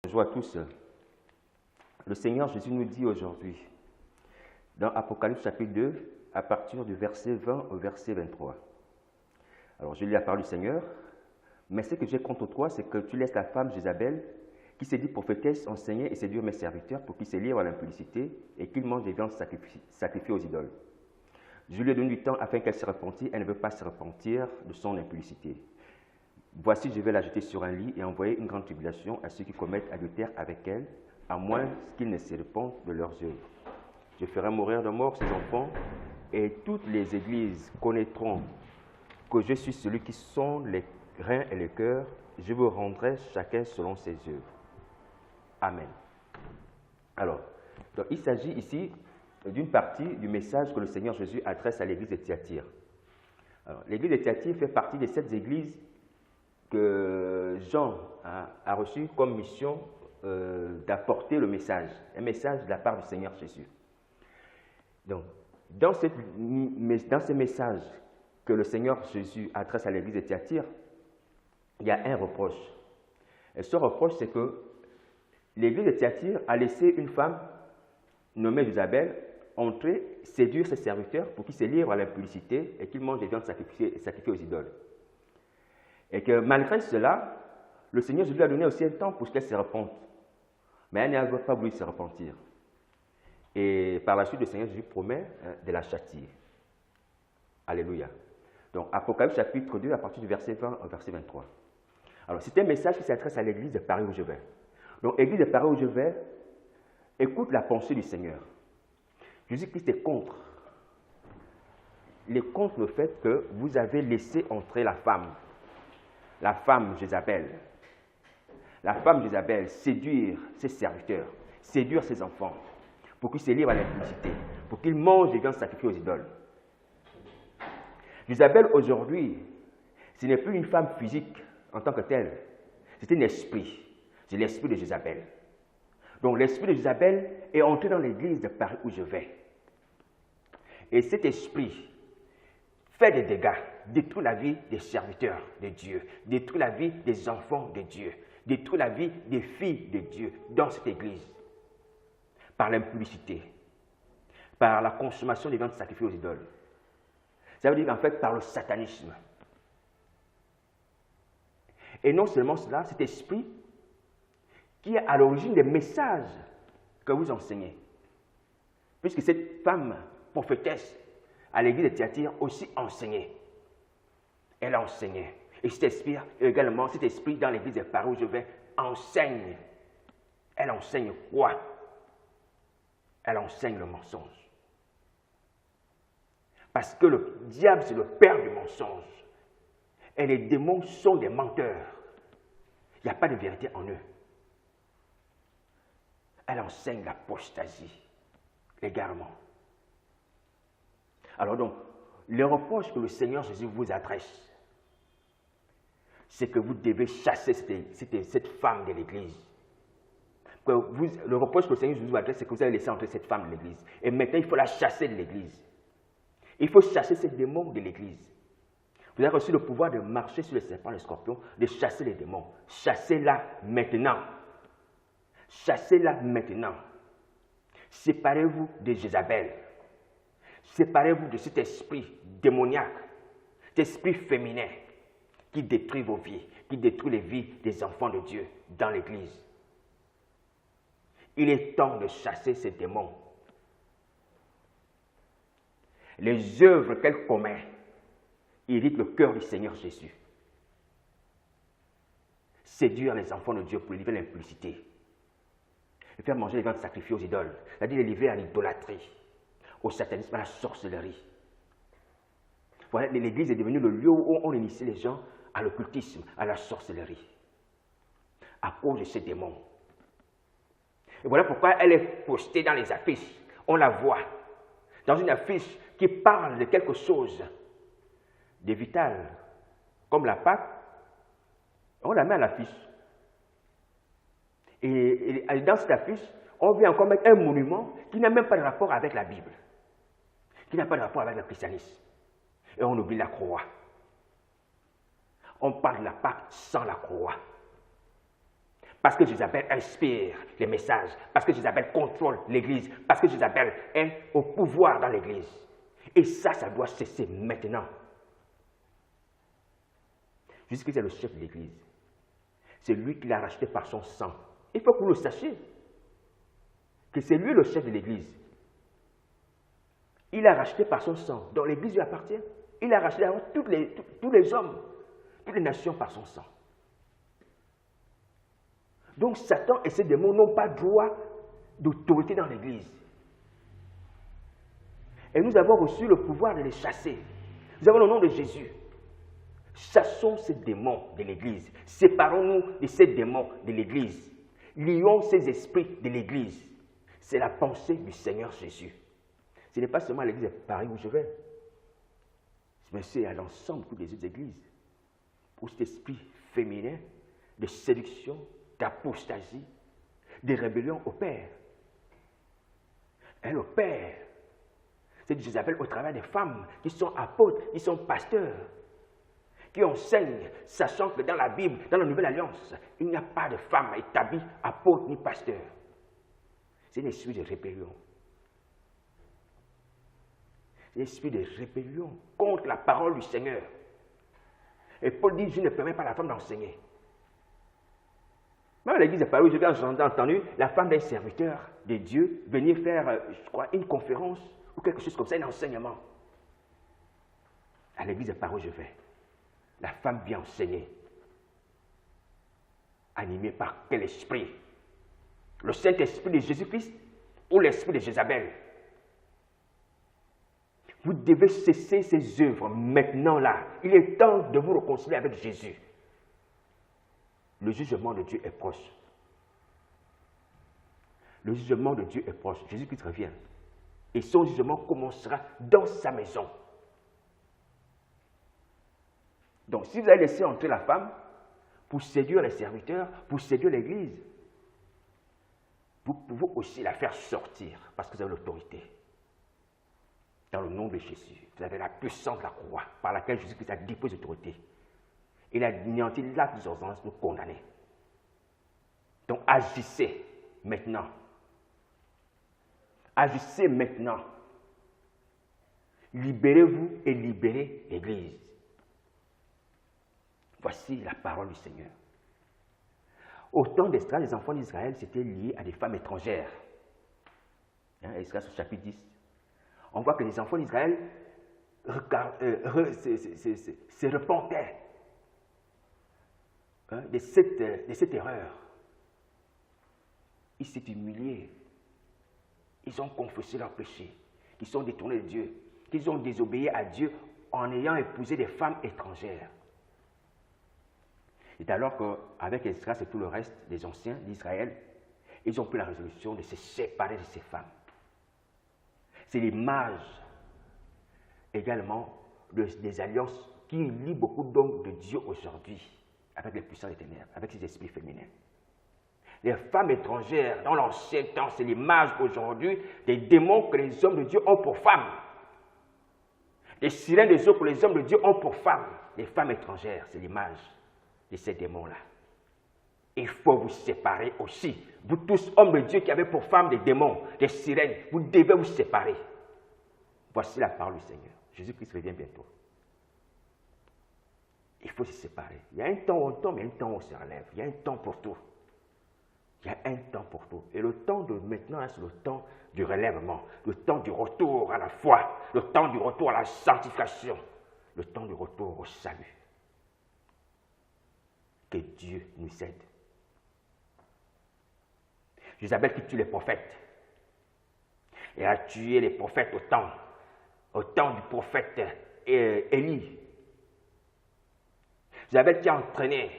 Bonjour à tous. Le Seigneur Jésus nous dit aujourd'hui, dans Apocalypse chapitre 2, à partir du verset 20 au verset 23. Alors, je lis la parole du Seigneur, mais ce que j'ai contre toi, c'est que tu laisses la femme Jézabel, qui s'est dit prophétesse, enseigner et séduire mes serviteurs pour qu'ils se livrent à l'impudicité et qu'ils mangent des viandes sacrifiées aux idoles. Je lui ai donné du temps afin qu'elle se repentisse, elle ne veut pas se repentir de son impudicité. Voici, je vais la jeter sur un lit et envoyer une grande tribulation à ceux qui commettent adultère avec elle, à moins qu'ils ne se repentent de leurs œuvres. Je ferai mourir de mort ses enfants, et toutes les églises connaîtront que je suis celui qui sonde les reins et les cœurs. Je vous rendrai chacun selon ses œuvres. Amen. Alors, donc, il s'agit ici d'une partie du message que le Seigneur Jésus adresse à l'église de Thyatire. L'église de Thyatire fait partie des 7 églises que Jean a reçu comme mission d'apporter le message, un message de la part du Seigneur Jésus. Donc, dans ce message que le Seigneur Jésus adresse à l'église de Thyatire, il y a un reproche. Et ce reproche, c'est que l'église de Thyatire a laissé une femme nommée Jézabel entrer, séduire ses serviteurs pour qu'ils se livrent à l'impudicité et qu'ils mangent des viandes sacrifiées aux idoles. Et que malgré cela, le Seigneur Jésus lui a donné aussi un temps pour qu'elle se repente. Mais elle n'a pas voulu se repentir. Et par la suite, le Seigneur Jésus promet de la châtier. Alléluia. Donc, Apocalypse chapitre 2, à partir du verset 20 au verset 23. Alors, c'est un message qui s'adresse à l'église de Paris où je vais. Donc, l'église de Paris où je vais, écoute la pensée du Seigneur. Jésus-Christ est contre. Il est contre le fait que vous avez laissé entrer la femme Jézabel. La femme Jézabel séduire ses serviteurs, séduire ses enfants, pour qu'ils se livrent à l'impudicité, pour qu'ils mangent des viandes sacrifiées aux idoles. Jézabel aujourd'hui, ce n'est plus une femme physique en tant que telle, c'est un esprit. C'est l'esprit de Jézabel. Donc l'esprit de Jézabel est entré dans l'église de Paris où je vais. Et cet esprit fait des dégâts, détruit la vie des serviteurs de Dieu, détruit la vie des enfants de Dieu, détruit la vie des filles de Dieu dans cette église. Par l'impudicité, par la consommation des viandes sacrifiées aux idoles. Ça veut dire en fait par le satanisme. Et non seulement cela, cet esprit qui est à l'origine des messages que vous enseignez. Puisque cette femme prophétesse à l'église de Thyatire aussi enseignait. Elle enseignait. Et cet esprit, également, cet esprit dans l'église de Paris où je vais, enseigne. Elle enseigne quoi? Elle enseigne le mensonge. Parce que le diable, c'est le père du mensonge. Et les démons sont des menteurs. Il n'y a pas de vérité en eux. Elle enseigne l'apostasie, l'égarement. Alors donc, le reproche que le Seigneur Jésus vous adresse, c'est que vous devez chasser cette femme de l'Église. Le reproche que le Seigneur Jésus vous adresse, c'est que vous avez laissé entrer cette femme de l'Église. Et maintenant, il faut la chasser de l'Église. Il faut chasser ces démons de l'Église. Vous avez reçu le pouvoir de marcher sur les serpents, les scorpions, de chasser les démons. Chassez-la maintenant. Chassez-la maintenant. Séparez-vous de Jézabel. Séparez-vous de cet esprit démoniaque, cet esprit féminin qui détruit vos vies, qui détruit les vies des enfants de Dieu dans l'Église. Il est temps de chasser ces démons. Les œuvres qu'elle commet irritent le cœur du Seigneur Jésus. Séduire les enfants de Dieu pour livrer l'impudicité. Et faire manger les viandes sacrifiées aux idoles, c'est-à-dire les livrer à l'idolâtrie, au satanisme, à la sorcellerie. Voilà, l'Église est devenue le lieu où on initie les gens à l'occultisme, à la sorcellerie, à cause de ces démons. Et voilà pourquoi elle est postée dans les affiches. On la voit dans une affiche qui parle de quelque chose de vital, comme la Pâque. On la met à l'affiche. Et dans cette affiche, on vient encore mettre un monument qui n'a même pas de rapport avec la Bible, qui n'a pas de rapport avec le christianisme. Et on oublie la croix. On parle de la Pâque sans la croix. Parce que Jézabel inspire les messages, parce que Jézabel contrôle l'Église, parce que Jézabel est au pouvoir dans l'Église. Et ça doit cesser maintenant. Jésus-Christ est le chef de l'Église. C'est lui qui l'a racheté par son sang. Il faut que vous le sachiez. Que c'est lui le chef de l'Église. Il l'a racheté par son sang. Donc l'Église lui appartient. Il a racheté tous les hommes, toutes les nations par son sang. Donc Satan et ses démons n'ont pas droit d'autorité dans l'Église. Et nous avons reçu le pouvoir de les chasser. Nous avons le nom de Jésus. Chassons ces démons de l'Église. Séparons-nous de ces démons de l'Église. Lions ces esprits de l'Église. C'est la pensée du Seigneur Jésus. Ce n'est pas seulement à l'Église de Paris où je vais, mais c'est à l'ensemble de toutes les autres églises. Où cet esprit féminin de séduction, d'apostasie, de rébellion opère. Elle opère. C'est Jézabel au travers des femmes qui sont apôtres, qui sont pasteurs, qui enseignent, sachant que dans la Bible, dans la Nouvelle Alliance, il n'y a pas de femme établie, apôtre ni pasteur. C'est un esprit de rébellion. C'est un esprit de rébellion contre la parole du Seigneur. Et Paul dit, je ne permets pas à la femme d'enseigner. Même à l'église de Paris, j'ai entendu la femme d'un serviteur de Dieu venir faire, je crois, une conférence ou quelque chose comme ça, un enseignement. À l'église de Paris, je vais. La femme vient enseigner. Animée par quel esprit? Le Saint-Esprit de Jésus-Christ ou l'esprit de Jézabel? Vous devez cesser ces œuvres maintenant là. Il est temps de vous réconcilier avec Jésus. Le jugement de Dieu est proche. Le jugement de Dieu est proche. Jésus-Christ revient. Et son jugement commencera dans sa maison. Donc, si vous avez laissé entrer la femme pour séduire les serviteurs, pour séduire l'Église, vous pouvez aussi la faire sortir parce que vous avez l'autorité. Dans le nom de Jésus, vous avez la puissance de la croix par laquelle Jésus-Christ a déposé l'autorité. Il a anéanti l'acte des ordonnances nous condamner. Donc agissez maintenant. Agissez maintenant. Libérez-vous et libérez l'Église. Voici la parole du Seigneur. Au temps d'Esdras, les enfants d'Israël s'étaient liés à des femmes étrangères. Esdras au chapitre 10. On voit que les enfants d'Israël se repentaient de cette erreur. Ils s'étaient humiliés. Ils ont confessé leurs péchés. Ils sont détournés de Dieu. Ils ont désobéi à Dieu en ayant épousé des femmes étrangères. C'est alors qu'avec Esdras et tout le reste des anciens d'Israël, ils ont pris la résolution de se séparer de ces femmes. C'est l'image également des alliances qui lient beaucoup d'hommes de Dieu aujourd'hui avec les puissants des ténèbres, avec ces esprits féminins. Les femmes étrangères, dans l'ancien temps, c'est l'image aujourd'hui des démons que les hommes de Dieu ont pour femmes. Les sirènes des eaux que les hommes de Dieu ont pour femmes. Les femmes étrangères, c'est l'image de ces démons-là. Il faut vous séparer aussi. Vous tous, hommes de Dieu qui avez pour femmes des démons, des sirènes, vous devez vous séparer. Voici la parole du Seigneur. Jésus-Christ revient bientôt. Il faut se séparer. Il y a un temps où on tombe, il y a un temps où on se relève. Il y a un temps pour tout. Il y a un temps pour tout. Et le temps de maintenant, c'est le temps du relèvement, le temps du retour à la foi, le temps du retour à la sanctification, le temps du retour au salut. Que Dieu nous aide. Jézabel qui tue les prophètes. Elle a tué les prophètes au temps du prophète Élie. Jézabel qui a entraîné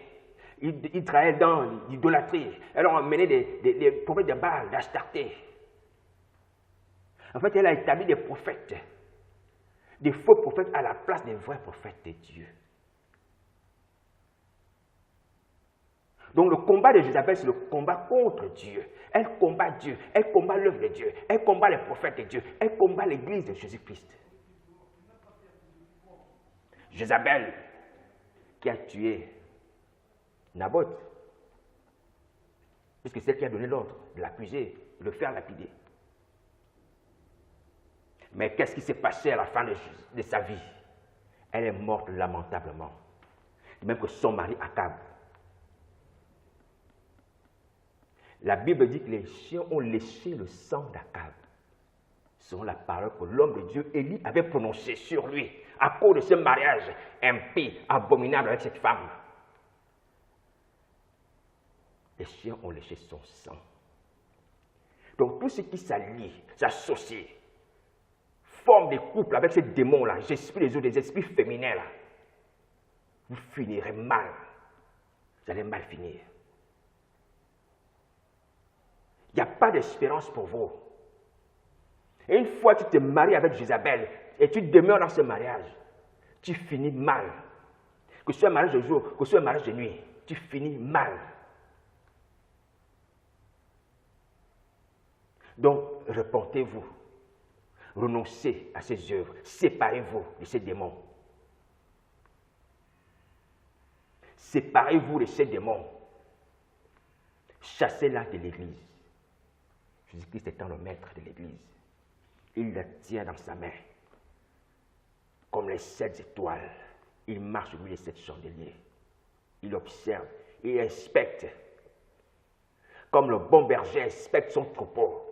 Israël dans l'idolâtrie. Elle a emmené des prophètes de Baal, d'Astarté. En fait, elle a établi des prophètes, des faux prophètes à la place des vrais prophètes de Dieu. Donc le combat de Jézabel, c'est le combat contre Dieu. Elle combat Dieu, elle combat l'œuvre de Dieu, elle combat les prophètes de Dieu, elle combat l'église de Jésus-Christ. Jézabel, qui a tué Naboth, puisque c'est elle qui a donné l'ordre de l'accuser, de le faire lapider. Mais qu'est-ce qui s'est passé à la fin de sa vie? Elle est morte lamentablement. De même que son mari Akab. La Bible dit que les chiens ont léché le sang d'Akab, selon la parole que l'homme de Dieu, Élie, avait prononcée sur lui, à cause de ce mariage impie, abominable avec cette femme. Les chiens ont léché son sang. Donc tout ce qui s'allie, s'associe, forme des couples avec ces démons-là, j'esprit des autres, des esprits féminins là, vous finirez mal. Vous allez mal finir. Il n'y a pas d'espérance pour vous. Et une fois que tu te maries avec Jézabel et tu demeures dans ce mariage, tu finis mal. Que ce soit un mariage de jour, que ce soit un mariage de nuit, tu finis mal. Donc, repentez-vous. Renoncez à ces œuvres. Séparez-vous de ces démons. Séparez-vous de ces démons. Chassez-la de l'Église. Jésus-Christ étant le maître de l'Église, il la tient dans sa main. Comme les 7 étoiles, il marche au milieu des 7 chandeliers. Il observe, il inspecte. Comme le bon berger inspecte son troupeau.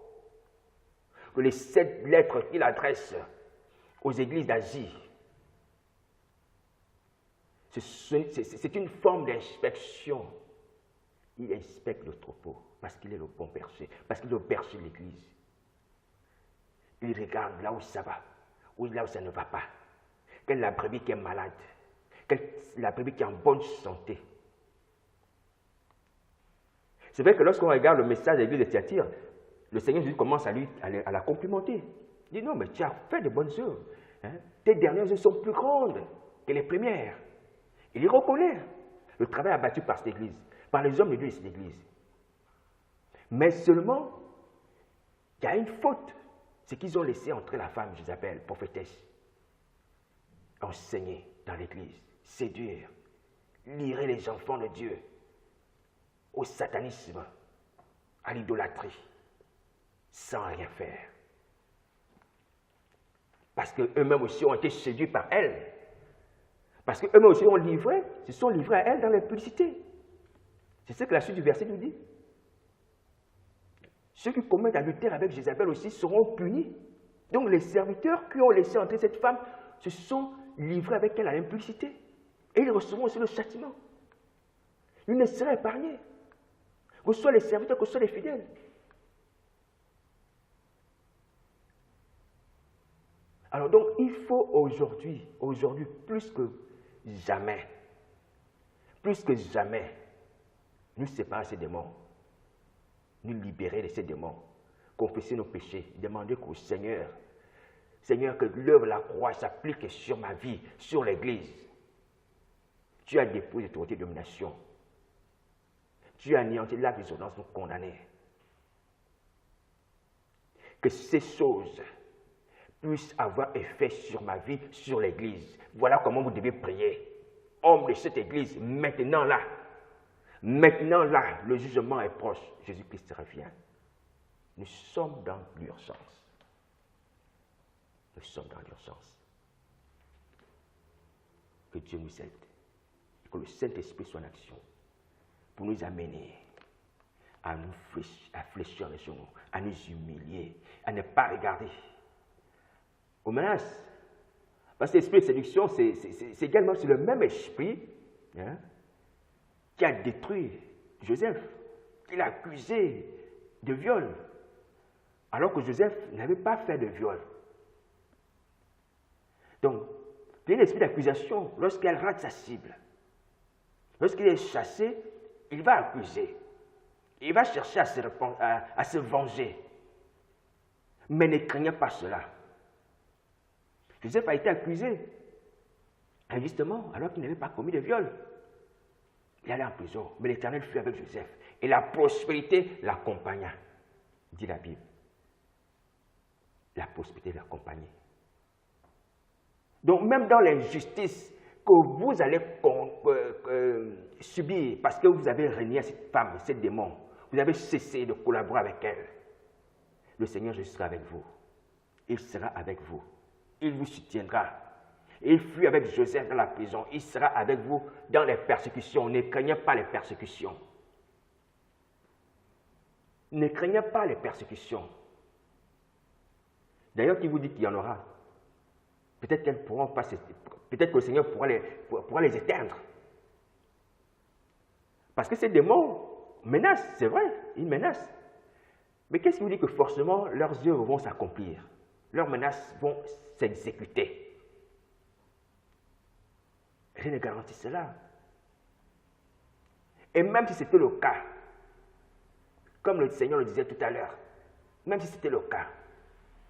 Que les 7 lettres qu'il adresse aux églises d'Asie, c'est une forme d'inspection. Il inspecte le troupeau parce qu'il est le bon berger, parce qu'il est le berger de l'église. Il regarde là où ça va, ou là où ça ne va pas. Quelle est la brebis qui est malade? Quelle est la brebis qui est en bonne santé? C'est vrai que lorsqu'on regarde le message de l'église de Thyatire, le Seigneur Jésus commence à la complimenter. Il dit non, mais tu as fait de bonnes œuvres. Hein? Tes dernières œuvres sont plus grandes que les premières. Il y reconnaît le travail abattu par cette église, par les hommes de Dieu de cette église. Mais seulement, il y a une faute. C'est qu'ils ont laissé entrer la femme, Jézabel, prophétesse, enseigner dans l'église, séduire, lirer les enfants de Dieu au satanisme, à l'idolâtrie, sans rien faire. Parce qu'eux-mêmes aussi ont été séduits par elle. Parce qu'eux-mêmes aussi se sont livrés à elle dans l'impudicité. C'est ce que la suite du verset nous dit. Ceux qui commettent l'adultère avec Jézabel aussi seront punis. Donc les serviteurs qui ont laissé entrer cette femme se sont livrés avec elle à l'impudicité. Et ils recevront aussi le châtiment. Ils ne seraient épargnés. Que ce soit les serviteurs, que ce soit les fidèles. Alors donc, il faut aujourd'hui plus que jamais, nous séparer de ces démons, nous libérer de ces démons, confesser nos péchés, demander qu'au Seigneur, que l'œuvre de la croix s'applique sur ma vie, sur l'Église. Tu as déposé l'autorité de domination. Tu as anéanti l'acte des ordonnances nous condamner. Que ces choses puissent avoir effet sur ma vie, sur l'Église. Voilà comment vous devez prier. Homme de cette Église, maintenant là, le jugement est proche. Jésus-Christ revient. Nous sommes dans l'urgence. Nous sommes dans l'urgence. Que Dieu nous aide. Que le Saint-Esprit soit en action pour nous amener à fléchir les genoux, à nous humilier, à ne pas regarder aux menaces. Parce que l'esprit de séduction, c'est également le même esprit qui a détruit Joseph, qui l'a accusé de viol, alors que Joseph n'avait pas fait de viol. Donc, il y a l'esprit d'accusation lorsqu'elle rate sa cible. Lorsqu'il est chassé, il va accuser. Il va chercher à se venger. Mais ne craignez pas cela. Joseph a été accusé injustement alors qu'il n'avait pas commis de viol. Il allait en prison, mais l'Éternel fut avec Joseph. Et la prospérité l'accompagna, dit la Bible. La prospérité l'accompagnait. Donc même dans l'injustice que vous allez subir parce que vous avez renié cette femme, ce démon, vous avez cessé de collaborer avec elle, le Seigneur Jésus sera avec vous. Il sera avec vous. Il vous soutiendra. Il fut avec Joseph dans la prison. Il sera avec vous dans les persécutions. Ne craignez pas les persécutions. Ne craignez pas les persécutions. D'ailleurs, qui vous dit qu'il y en aura? Peut-être qu'elles pourront pas, peut-être que le Seigneur pourra les éteindre. Parce que ces démons menacent, c'est vrai, ils menacent. Mais qu'est-ce qui vous dit que forcément leurs œuvres vont s'accomplir? Leurs menaces vont s'exécuter. Rien ne garantit cela. Et même si c'était le cas, comme le Seigneur le disait tout à l'heure, même si c'était le cas,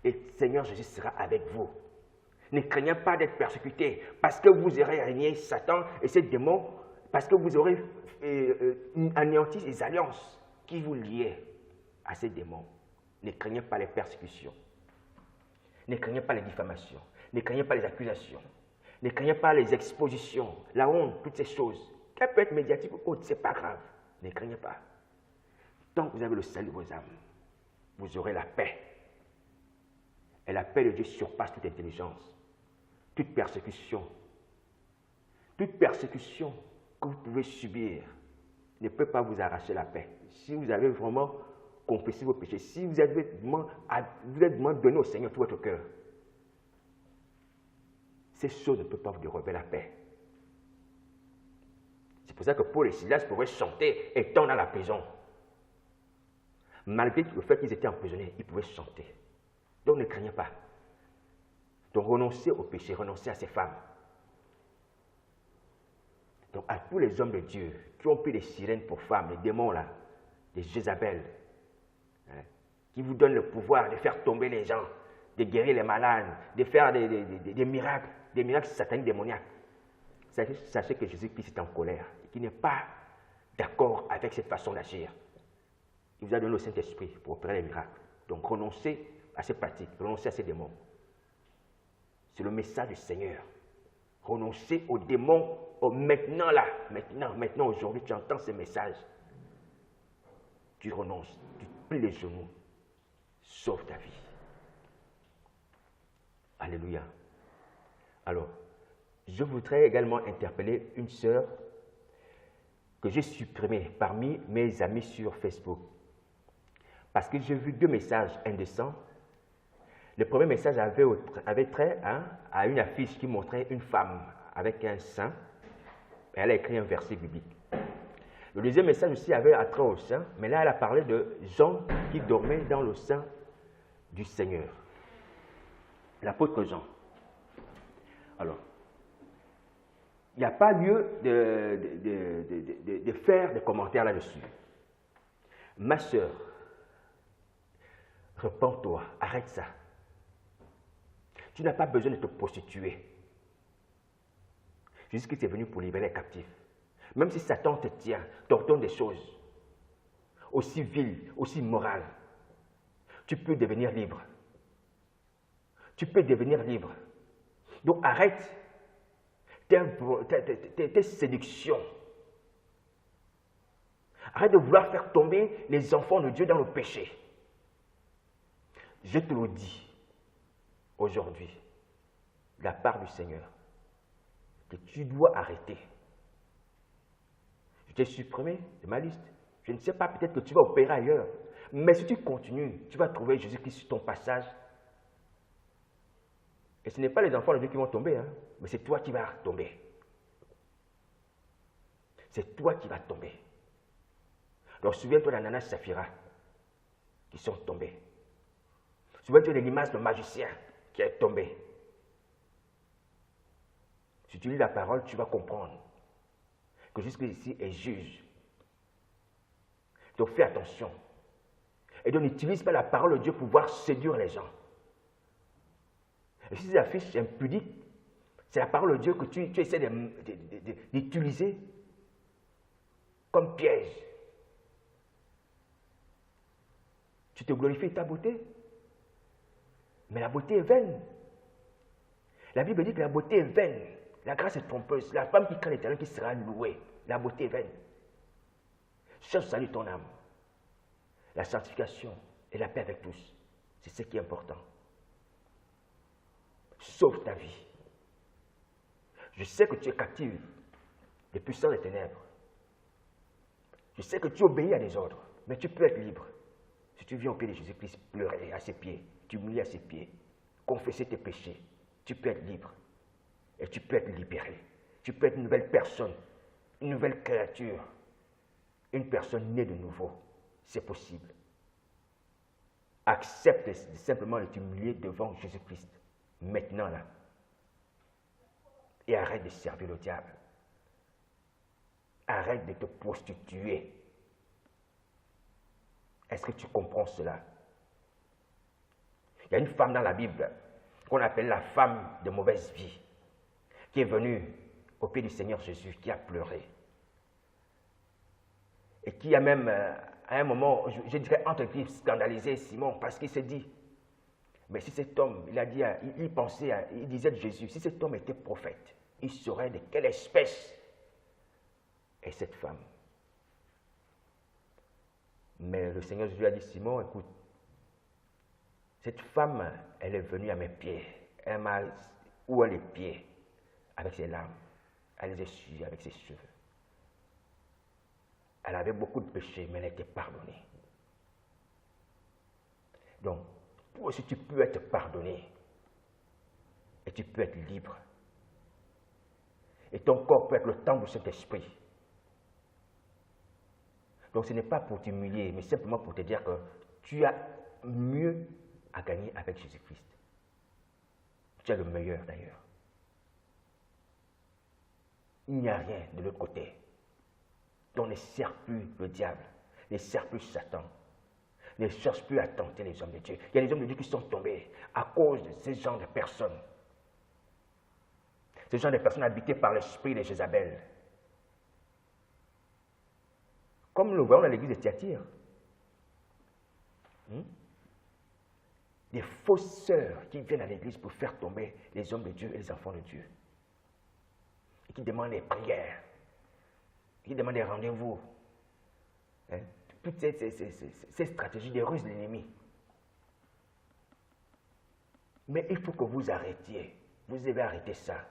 le Seigneur Jésus sera avec vous. Ne craignez pas d'être persécuté, parce que vous aurez régné Satan et ses démons, parce que vous aurez anéanti les alliances qui vous liaient à ces démons. Ne craignez pas les persécutions. Ne craignez pas les diffamations. Ne craignez pas les accusations. Ne craignez pas les expositions, la honte, toutes ces choses. Qu'elles peuvent être médiatiques ou autres, ce n'est pas grave. Ne craignez pas. Tant que vous avez le salut de vos âmes, vous aurez la paix. Et la paix de Dieu surpasse toute intelligence, toute persécution. Toute persécution que vous pouvez subir ne peut pas vous arracher la paix. Si vous avez vraiment confessé vos péchés, si vous êtes vraiment donné au Seigneur tout votre cœur, ces choses ne peuvent pas vous dérober la paix. C'est pour ça que Paul et Silas pouvaient chanter étant dans la prison. Malgré le fait qu'ils étaient emprisonnés, ils pouvaient chanter. Donc ne craignez pas. Donc renoncez au péché, renoncez à ces femmes. Donc à tous les hommes de Dieu qui ont pris les sirènes pour femmes, les démons là, les Jézabel, hein, qui vous donnent le pouvoir de faire tomber les gens, de guérir les malades, de faire des miracles sataniques démoniaques. Sachez que Jésus-Christ est en colère et qu'il n'est pas d'accord avec cette façon d'agir. Il vous a donné le Saint-Esprit pour opérer les miracles. Donc renoncez à ces pratiques, renoncez à ces démons. C'est le message du Seigneur. Renoncez aux démons maintenant là, maintenant aujourd'hui, tu entends ce message. Tu renonces, tu plies les genoux, sauve ta vie. Alléluia. Alors, je voudrais également interpeller une sœur que j'ai supprimée parmi mes amis sur Facebook. Parce que j'ai vu 2 messages indécents. Le premier message avait trait à une affiche qui montrait une femme avec un sein. Et elle a écrit un verset biblique. Le deuxième message aussi avait attrait au sein, mais là elle a parlé de Jean qui dormait dans le sein du Seigneur. L'apôtre Jean. Alors, il n'y a pas lieu de faire des commentaires là-dessus. Ma sœur, repens-toi, arrête ça. Tu n'as pas besoin de te prostituer. Jésus-Christ est venu pour libérer les captifs. Même si Satan te tient, t'ordonne des choses aussi viles, aussi morales, tu peux devenir libre. Tu peux devenir libre. Donc arrête tes séductions. Arrête de vouloir faire tomber les enfants de Dieu dans le péché. Je te le dis aujourd'hui, de la part du Seigneur, que tu dois arrêter. Je t'ai supprimé de ma liste. Je ne sais pas, peut-être que tu vas opérer ailleurs. Mais si tu continues, tu vas trouver Jésus-Christ sur ton passage. Et ce n'est pas les enfants de Dieu qui vont tomber, hein, mais c'est toi qui vas tomber. C'est toi qui vas tomber. Donc souviens-toi d'Ananas et Saphira qui sont tombés. Souviens-toi de l'image de magicien qui est tombé. Si tu lis la parole, tu vas comprendre que jusqu'ici est juge. Donc fais attention. Et donc n'utilise pas la parole de Dieu pour pouvoir séduire les gens. Et si ces affiches impudiques, c'est la parole de Dieu que tu essaies d'utiliser comme piège. Tu te glorifies de ta beauté. Mais la beauté est vaine. La Bible dit que la beauté est vaine. La grâce est trompeuse. La femme qui craint l'Éternel qui sera louée. La beauté est vaine. Cherche salut ton âme. la sanctification et la paix avec tous. C'est ce qui est important. Sauve ta vie. Je sais que tu es captive des puissances des ténèbres. Je sais que tu obéis à des ordres, mais tu peux être libre. Si tu viens au pied de Jésus-Christ, pleurer à ses pieds, t'humilier à ses pieds, confesser tes péchés, tu peux être libre. Et tu peux être libéré. Tu peux être une nouvelle personne, une nouvelle créature, une personne née de nouveau. C'est possible. Accepte simplement de t'humilier devant Jésus-Christ, maintenant là. Et arrête de servir le diable. Arrête de te prostituer. Est-ce que tu comprends cela? Il y a une femme dans la Bible qu'on appelle la femme de mauvaise vie, qui est venue au pied du Seigneur Jésus, qui a pleuré. Et qui a même, à un moment, je dirais entre guillemets, scandalisé Simon, parce qu'il s'est dit, mais si cet homme, il disait de Jésus, si cet homme était prophète, il saurait de quelle espèce est cette femme. Mais le Seigneur Jésus a dit, Simon, écoute, cette femme, elle est venue à mes pieds. Elle m'a oué les pieds avec ses larmes. Elle les a essuyés avec ses cheveux. Elle avait beaucoup de péchés, mais elle était pardonnée. Donc, toi aussi, tu peux être pardonné. Et tu peux être libre. Et ton corps peut être le temple de cet esprit. Donc, ce n'est pas pour t'humilier, mais simplement pour te dire que tu as mieux à gagner avec Jésus-Christ. Tu es le meilleur d'ailleurs. Il n'y a rien de l'autre côté. Donc ne sert plus le diable, ne sert plus Satan, ne cherche plus à tenter les hommes de Dieu. Il y a des hommes de Dieu qui sont tombés à cause de ces genres de personnes. Ces genres de personnes habitées par l'esprit de Jézabel. Comme nous le voyons dans l'église de Thyatire. Des fausses sœurs qui viennent à l'église pour faire tomber les hommes de Dieu et les enfants de Dieu. Et qui demandent des prières. Qui demandent des rendez-vous. Toutes ces stratégies des ruses de l'ennemi. Mais il faut que vous arrêtiez. Vous devez arrêter ça.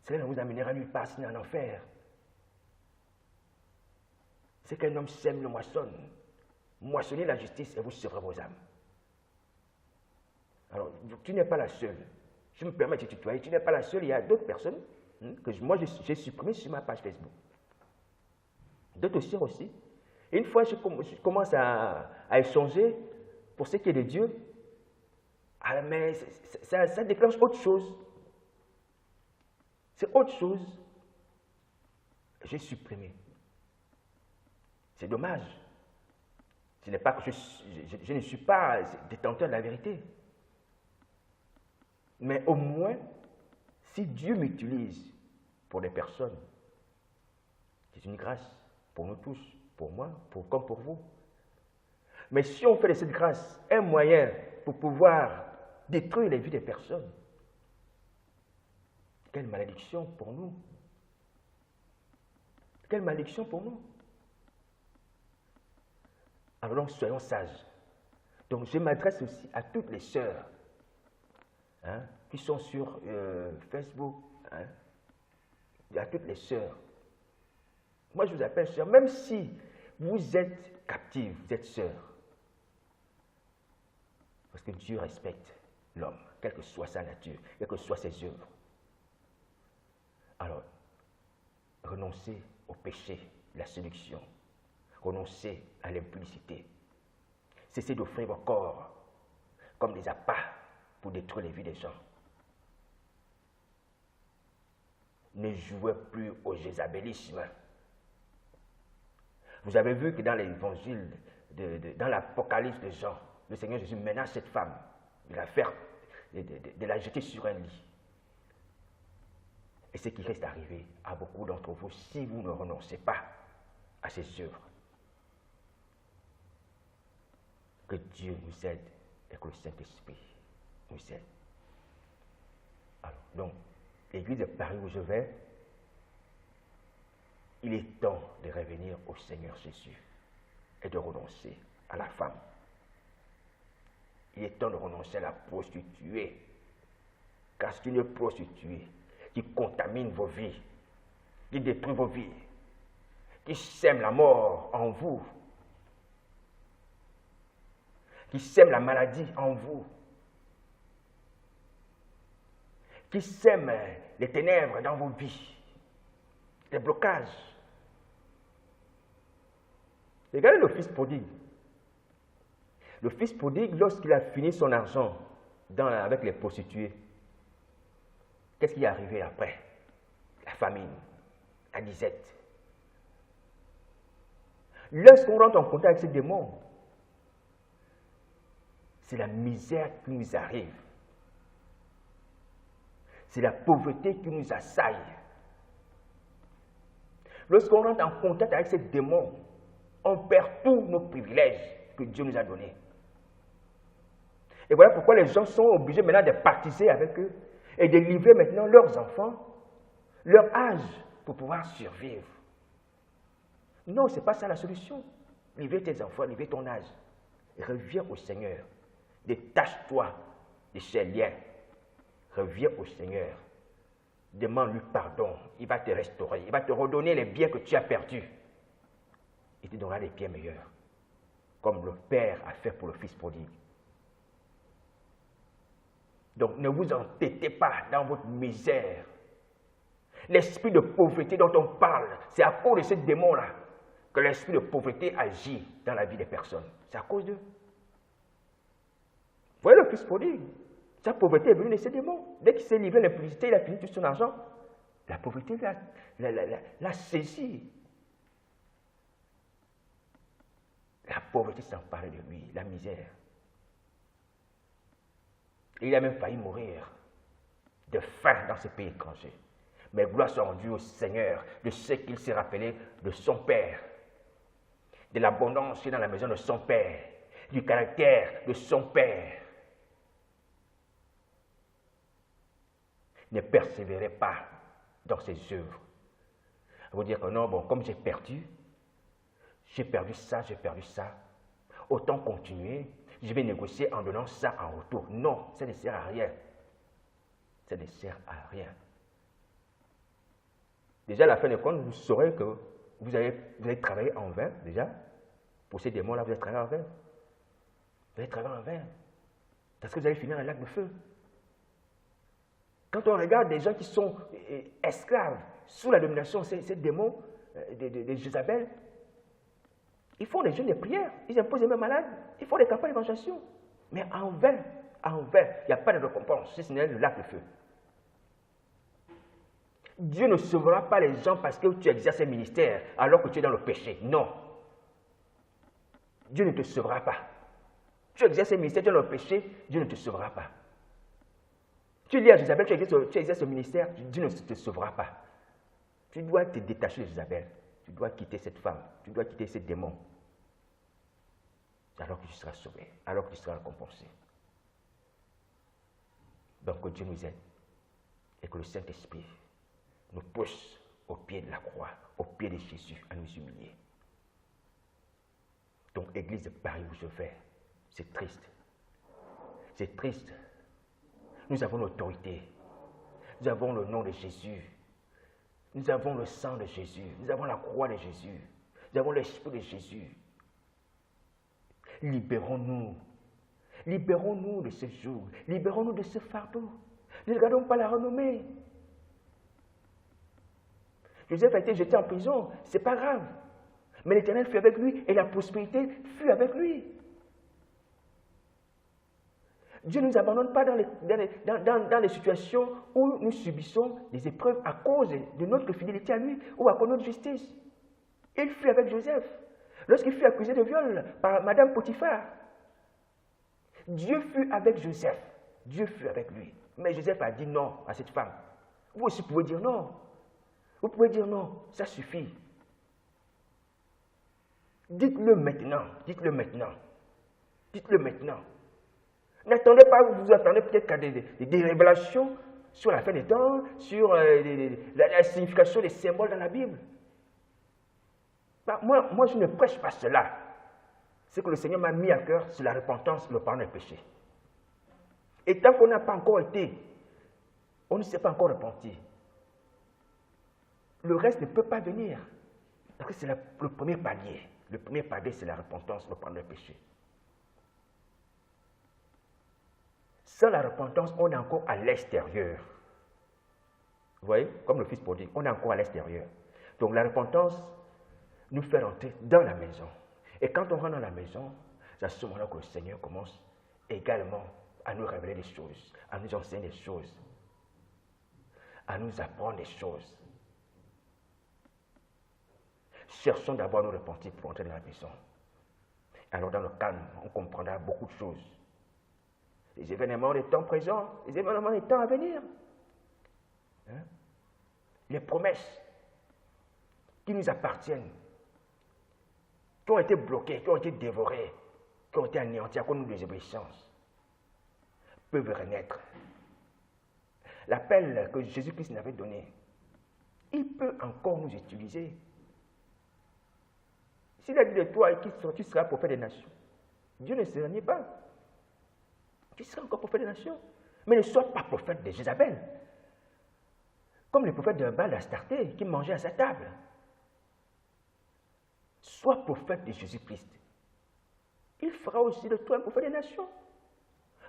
Cela ne vous amènera nulle part sinon en enfer. C'est qu'un homme sème le moissonne. Moissonnez la justice et vous sauverez vos âmes. Alors, tu n'es pas la seule. Je me permets de te tutoyer. Tu n'es pas la seule. Il y a d'autres personnes que moi, j'ai supprimées sur ma page Facebook. D'autres sœurs aussi. Et une fois, je commence à échanger pour ce qui est de Dieu. Ah, mais ça déclenche autre chose. C'est autre chose. J'ai supprimé. C'est dommage. Ce n'est pas que je ne suis pas détenteur de la vérité. Mais au moins, si Dieu m'utilise pour des personnes, c'est une grâce pour nous tous, pour moi, comme pour vous. Mais si on fait de cette grâce un moyen pour pouvoir détruire les vies des personnes, quelle malédiction pour nous. Quelle malédiction pour nous. Alors donc, soyons sages. Donc, je m'adresse aussi à toutes les sœurs qui sont sur Facebook, à toutes les sœurs. Moi, je vous appelle sœur, même si vous êtes captive, vous êtes sœur. Parce que Dieu respecte l'homme, quelle que soit sa nature, quelles que soient ses œuvres. Alors, renoncez au péché, la séduction. Renoncez à l'impudicité. Cessez d'offrir vos corps comme des appâts pour détruire les vies des gens. Ne jouez plus au jézabélisme. Vous avez vu que dans l'évangile, dans l'Apocalypse de Jean, le Seigneur Jésus menace cette femme de la jeter sur un lit. Et ce qui reste arrivé à beaucoup d'entre vous si vous ne renoncez pas à ces œuvres. Que Dieu nous aide et que le Saint-Esprit nous aide. Alors, donc, l'église de Paris où je vais, il est temps de revenir au Seigneur Jésus. est de renoncer à la femme. Il est temps de renoncer à la prostituée. Car c'est une prostituée qui contamine vos vies, qui détruit vos vies, qui sème la mort en vous, qui sème la maladie en vous, qui sème les ténèbres dans vos vies, les blocages. Regardez le fils prodigue. Le fils prodigue, lorsqu'il a fini son argent avec les prostituées, qu'est-ce qui est arrivé après? La famine, la disette. Lorsqu'on rentre en contact avec ces démons, c'est la misère qui nous arrive. C'est la pauvreté qui nous assaille. Lorsqu'on rentre en contact avec ces démons, on perd tous nos privilèges que Dieu nous a donnés. Et voilà pourquoi les gens sont obligés maintenant de partager avec eux et de livrer maintenant leurs enfants, leur âge, pour pouvoir survivre. Non, ce n'est pas ça la solution. Livrer tes enfants, livrer ton âge. Reviens au Seigneur. Détache-toi de ces liens. Reviens au Seigneur. Demande-lui pardon. Il va te restaurer. Il va te redonner les biens que tu as perdus. Il te donnera des biens meilleurs. Comme le Père a fait pour le Fils prodigue. Donc ne vous entêtez pas dans votre misère. L'esprit de pauvreté dont on parle, c'est à cause de ce démon-là que l'esprit de pauvreté agit dans la vie des personnes. C'est à cause d'eux. Vous voyez le fils prodigue, sa pauvreté est venue de ces démons. Dès qu'il s'est livré à l'impudicité, il a fini tout son argent. La pauvreté l'a saisi. La pauvreté s'emparait de lui, la misère. Et il a même failli mourir de faim dans ce pays étranger. Mais gloire soit rendue au Seigneur de ce qu'il s'est rappelé de son Père, de l'abondance dans la maison de son Père, du caractère de son Père. Ne persévérez pas dans ses œuvres. Vous dire que non, bon, comme j'ai perdu ça, autant continuer, je vais négocier en donnant ça en retour. Non, ça ne sert à rien. Ça ne sert à rien. Déjà, à la fin de compte, vous saurez que vous allez travailler en vain, déjà. Pour ces démons-là, vous allez travailler en vain. Vous allez travailler en vain. Parce que vous allez finir un lac de feu. Quand on regarde des gens qui sont esclaves sous la domination de ces démons de Jézabel, ils font des jeûnes de prière, ils imposent les mêmes malades, ils font des campagnes d'évangélisation. Mais en vain, il n'y a pas de récompense, si ce n'est le lac de feu. Dieu ne sauvera pas les gens parce que tu exerces un ministère alors que tu es dans le péché. Non. Dieu ne te sauvera pas. Tu exerces un ministère, tu es dans le péché, Dieu ne te sauvera pas. Tu dis à Jézabel, tu exerces un ministère, Dieu ne te sauvera pas. Tu dois te détacher de Jézabel. Tu dois quitter cette femme. Tu dois quitter ces démons. Alors que tu seras sauvé. Alors que tu seras récompensé. Donc que Dieu nous aide. Et que le Saint-Esprit nous pousse au pied de la croix, au pied de Jésus, à nous humilier. Donc, Église de Paris où je vais, c'est triste. C'est triste. Nous avons l'autorité. Nous avons le nom de Jésus. Nous avons le sang de Jésus. Nous avons la croix de Jésus. Nous avons l'esprit de Jésus. Libérons-nous. Libérons-nous de ce joug. Libérons-nous de ce fardeau. Ne regardons pas la renommée. Joseph a été jeté en prison, c'est pas grave. Mais l'Éternel fut avec lui et la prospérité fut avec lui. Dieu ne nous abandonne pas dans les situations où nous subissons des épreuves à cause de notre fidélité à lui ou à cause de notre justice. Il fut avec Joseph. Lorsqu'il fut accusé de viol par Madame Potiphar, Dieu fut avec Joseph. Dieu fut avec lui. Mais Joseph a dit non à cette femme. Vous aussi pouvez dire non. Vous pouvez dire non, ça suffit. Dites-le maintenant, dites-le maintenant, dites-le maintenant. N'attendez pas, vous attendez peut-être qu'à des révélations sur la fin des temps, sur la signification des symboles dans la Bible. Moi, je ne prêche pas cela. Ce que le Seigneur m'a mis à cœur, c'est la repentance, le pardon des péchés. Et tant qu'on n'a pas encore été, on ne s'est pas encore repenti. Le reste ne peut pas venir. Parce que c'est le premier palier. Le premier palier, c'est la repentance, le pardon des péchés. Sans la repentance, on est encore à l'extérieur. Vous voyez, comme le Fils prodigue, on est encore à l'extérieur. Donc la repentance nous fait rentrer dans la maison. Et quand on rentre dans la maison, c'est à ce moment-là que le Seigneur commence également à nous révéler des choses, à nous enseigner des choses, à nous apprendre des choses. Cherchons d'abord à nous repentir pour entrer dans la maison. Alors dans le calme, on comprendra beaucoup de choses. Les événements des temps présents, les événements des temps à venir. Hein? Les promesses qui nous appartiennent, qui ont été bloquées, qui ont été dévorées, qui ont été anéanties à cause de nos désobéissances, peuvent renaître. L'appel que Jésus-Christ nous avait donné, il peut encore nous utiliser. S'il a dit de toi que tu seras prophète des nations, Dieu ne se renie pas. Tu seras encore prophète des nations. Mais ne sois pas prophète de Jézabel. Comme les prophètes de Baal d'Astarté qui mangeaient à sa table. Sois prophète de Jésus-Christ. Il fera aussi de toi un prophète des nations.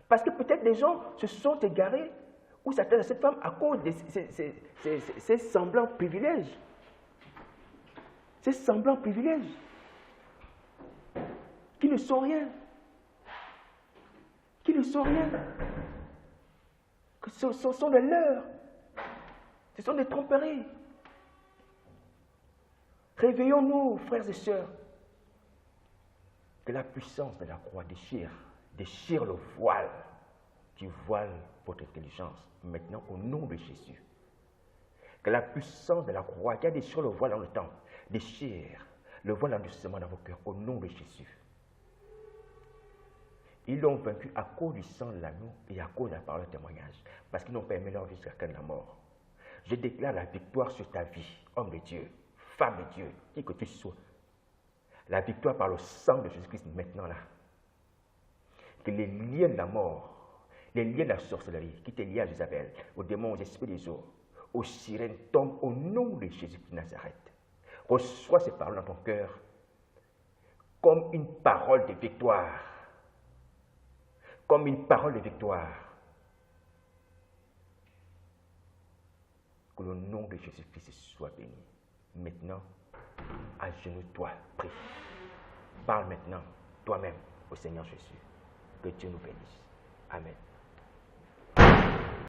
Parce que peut-être des gens se sont égarés ou s'attachent à cette femme à cause de ces semblants privilèges. Ces semblants privilèges qui ne sont rien. Qui ne sont rien. Que ce sont des leurres. Ce sont des tromperies. Réveillons-nous, frères et sœurs, que la puissance de la croix déchire le voile qui voile votre intelligence, maintenant au nom de Jésus. Que la puissance de la croix qui a déchiré le voile dans le temps, déchire le voile d'endurcissement dans vos cœurs, au nom de Jésus. Ils l'ont vaincu à cause du sang de l'agneau et à cause de la parole de témoignage, parce qu'ils n'ont pas aimé leur vie jusqu'à la mort. Je déclare la victoire sur ta vie, homme de Dieu, femme de Dieu, qui que tu sois. La victoire par le sang de Jésus-Christ maintenant là. Que les liens de la mort, les liens de la sorcellerie, qui étaient liés à Jézabel, aux démons, aux esprits des eaux, aux sirènes, tombent au nom de Jésus-Christ de Nazareth. Reçois ces paroles dans ton cœur comme une parole de victoire. Comme une parole de victoire. Que le nom de Jésus-Christ soit béni. Maintenant, agenouille-toi, prie. Parle maintenant, toi-même, au Seigneur Jésus. Que Dieu nous bénisse. Amen.